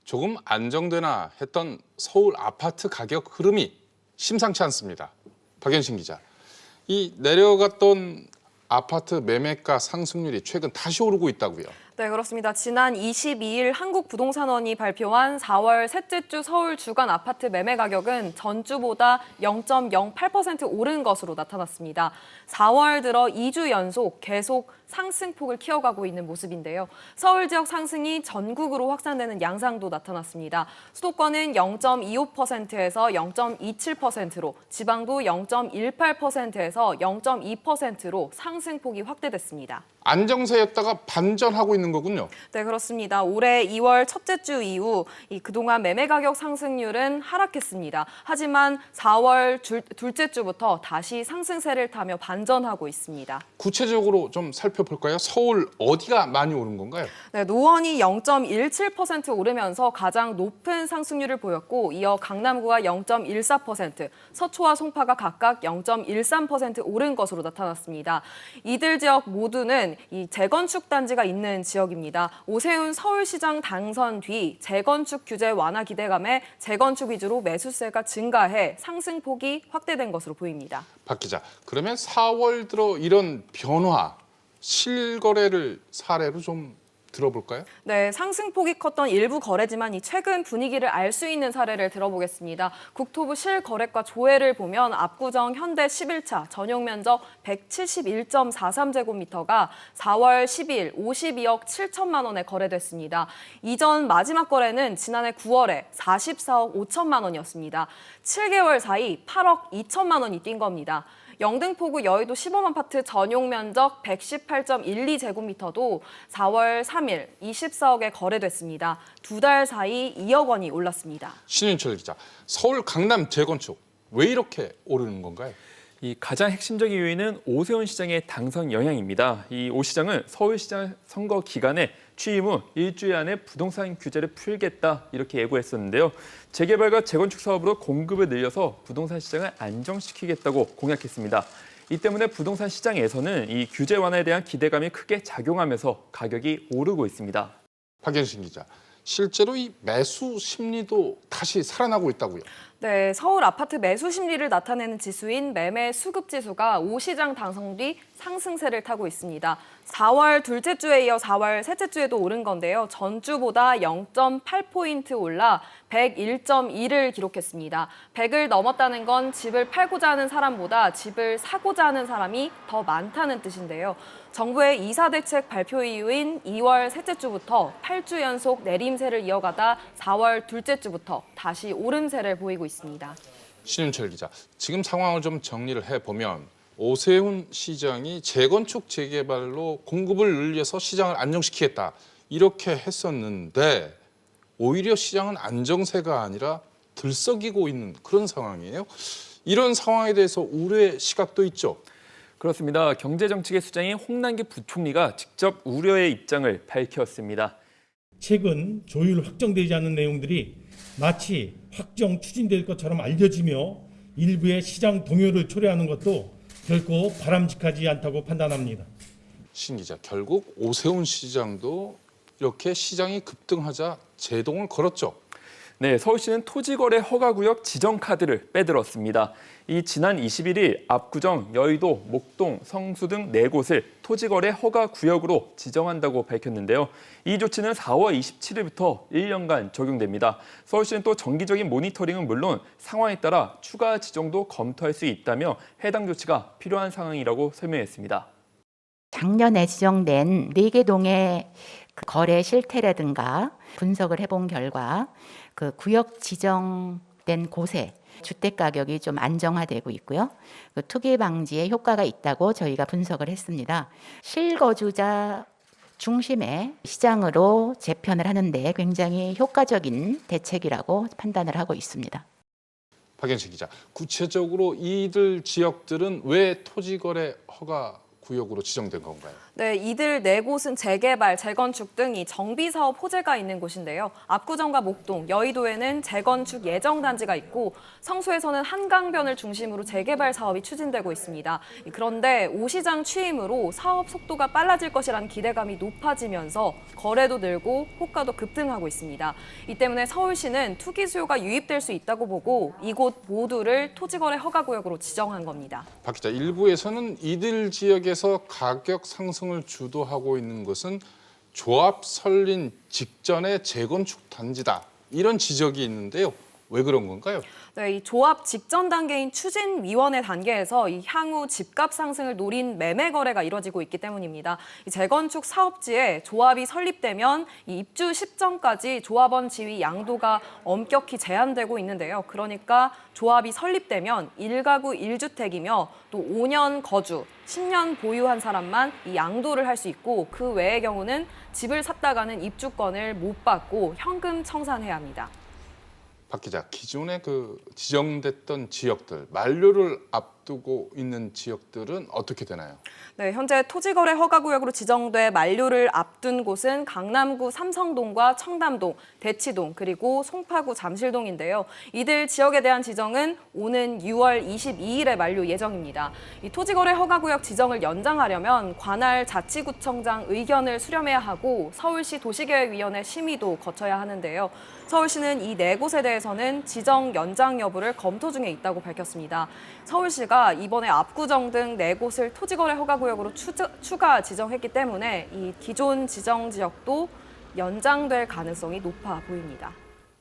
조금 안정되나 했던 서울 아파트 가격 흐름이 심상치 않습니다. 박연신 기자, 이 내려갔던 아파트 매매가 상승률이 최근 다시 오르고 있다고요. 네, 그렇습니다. 지난 22일 한국부동산원이 발표한 4월 셋째 주 서울 주간 아파트 매매 가격은 전주보다 0.08% 오른 것으로 나타났습니다. 4월 들어 2주 연속 계속 상승폭을 키워가고 있는 모습인데요. 서울 지역 상승이 전국으로 확산되는 양상도 나타났습니다. 수도권은 0.25%에서 0.27%로, 지방도 0.18%에서 0.2%로 상승폭이 확대됐습니다. 안정세였다가 반전하고 있는 거군요. 네, 그렇습니다. 올해 2월 첫째 주 이후 그동안 매매 가격 상승률은 하락했습니다. 하지만 4월 둘째 주부터 다시 상승세를 타며 반전하고 있습니다. 구체적으로 좀 살펴볼까요? 서울 어디가 많이 오른 건가요? 네, 노원이 0.17% 오르면서 가장 높은 상승률을 보였고, 이어 강남구가 0.14%, 서초와 송파가 각각 0.13% 오른 것으로 나타났습니다. 이들 지역 모두는 이 재건축 단지가 있는 지역입니다. 오세훈 서울시장 당선 뒤 재건축 규제 완화 기대감에 재건축 위주로 매수세가 증가해 상승폭이 확대된 것으로 보입니다. 박 기자, 그러면 4월 들어 이런 변화, 실거래를 사례로 좀 들어볼까요? 네, 상승폭이 컸던 일부 거래지만 이 최근 분위기를 알 수 있는 사례를 들어보겠습니다. 국토부 실거래가 조회를 보면 압구정 현대 11차 전용 면적 171.43제곱미터가 4월 12일 52억 7천만 원에 거래됐습니다. 이전 마지막 거래는 지난해 9월에 44억 5천만 원이었습니다. 7개월 사이 8억 2천만 원이 뛴 겁니다. 영등포구 여의도 시범아파트 전용 면적 118.12제곱미터도 4월 3일 24억에 거래됐습니다. 2달 사이 2억 원이 올랐습니다. 신윤철 기자, 서울 강남 재건축 왜 이렇게 오르는 건가요? 이 가장 핵심적인 요인은 오세훈 시장의 당선 영향입니다. 이 오 시장은 서울시장 선거 기간에 취임 후 일주일 안에 부동산 규제를 풀겠다 이렇게 예고했었는데요. 재개발과 재건축 사업으로 공급을 늘려서 부동산 시장을 안정시키겠다고 공약했습니다. 이 때문에 부동산 시장에서는 이 규제 완화에 대한 기대감이 크게 작용하면서 가격이 오르고 있습니다. 박연신 기자, 실제로 이 매수 심리도 다시 살아나고 있다고요. 네, 서울 아파트 매수 심리를 나타내는 지수인 매매 수급 지수가 오 시장 당선 뒤 상승세를 타고 있습니다. 4월 둘째 주에 이어 4월 셋째 주에도 오른 건데요. 전주보다 0.8포인트 올라 101.2를 기록했습니다. 100을 넘었다는 건 집을 팔고자 하는 사람보다 집을 사고자 하는 사람이 더 많다는 뜻인데요. 정부의 이사대책 발표 이후인 2월 셋째 주부터 8주 연속 내림세를 이어가다 4월 둘째 주부터 다시 오름세를 보이고 있습니다. 신윤철 기자, 지금 상황을 좀 정리를 해보면 오세훈 시장이 재건축 재개발로 공급을 늘려서 시장을 안정시키겠다 이렇게 했었는데 오히려 시장은 안정세가 아니라 들썩이고 있는 그런 상황이에요. 이런 상황에 대해서 우려의 시각도 있죠. 그렇습니다. 경제정책의 수장인 홍남기 부총리가 직접 우려의 입장을 밝혔습니다. 최근 조율 확정되지 않은 내용들이 마치 확정 추진될 것처럼 알려지며 일부의 시장 동요를 초래하는 것도 결코 바람직하지 않다고 판단합니다. 신 기자, 결국 오세훈 시장도 이렇게 시장이 급등하자 제동을 걸었죠. 네, 서울시는 토지거래 허가구역 지정 카드를 빼들었습니다. 이 지난 21일 압구정, 여의도, 목동, 성수 등 4곳을 토지거래 허가구역으로 지정한다고 밝혔는데요. 이 조치는 4월 27일부터 1년간 적용됩니다. 서울시는 또 정기적인 모니터링은 물론 상황에 따라 추가 지정도 검토할 수 있다며 해당 조치가 필요한 상황이라고 설명했습니다. 작년에 지정된 4개 동의 거래 실태라든가 분석을 해본 결과 그 구역 지정된 곳에 주택 가격이 좀 안정화되고 있고요. 그 투기 방지에 효과가 있다고 저희가 분석을 했습니다. 실거주자 중심의 시장으로 재편을 하는데 굉장히 효과적인 대책이라고 판단을 하고 있습니다. 박연신 기자, 구체적으로 이들 지역들은 왜 토지거래 허가 구역으로 지정된 건가요? 네, 이들 네 곳은 재개발, 재건축 등 이 정비 사업 호재가 있는 곳인데요. 압구정과 목동, 여의도에는 재건축 예정 단지가 있고 성수에서는 한강변을 중심으로 재개발 사업이 추진되고 있습니다. 그런데 오 시장 취임으로 사업 속도가 빨라질 것이라는 기대감이 높아지면서 거래도 늘고 호가도 급등하고 있습니다. 이 때문에 서울시는 투기 수요가 유입될 수 있다고 보고 이곳 모두를 토지거래 허가구역으로 지정한 겁니다. 박 기자, 일부에서는 이들 지역에서 가격 상승을 주도하고 있는 것은 조합 설립 직전의 재건축 단지다. 이런 지적이 있는데요. 왜 그런 건가요? 네, 이 조합 직전 단계인 추진위원회 단계에서 이 향후 집값 상승을 노린 매매 거래가 이뤄지고 있기 때문입니다. 이 재건축 사업지에 조합이 설립되면 이 입주 시점까지 조합원 지위 양도가 엄격히 제한되고 있는데요. 그러니까 조합이 설립되면 1가구 1주택이며 또 5년 거주, 10년 보유한 사람만 이 양도를 할 수 있고 그 외의 경우는 집을 샀다가는 입주권을 못 받고 현금 청산해야 합니다. 박 기자, 기존에 지정됐던 지역들, 만료를 앞두고 있는 지역들은 어떻게 되나요? 네, 현재 토지거래 허가구역으로 지정돼 만료를 앞둔 곳은 강남구 삼성동과 청담동, 대치동, 그리고 송파구 잠실동인데요. 이들 지역에 대한 지정은 오는 6월 22일에 만료 예정입니다. 이 토지거래 허가구역 지정을 연장하려면 관할 자치구청장 의견을 수렴해야 하고 서울시 도시계획위원회 심의도 거쳐야 하는데요. 서울시는 이 네 곳에 대해서는 지정 연장 여부를 검토 중에 있다고 밝혔습니다. 서울시가 이번에 압구정 등 네 곳을 토지거래 허가구역으로 추가 지정했기 때문에 이 기존 지정 지역도 연장될 가능성이 높아 보입니다.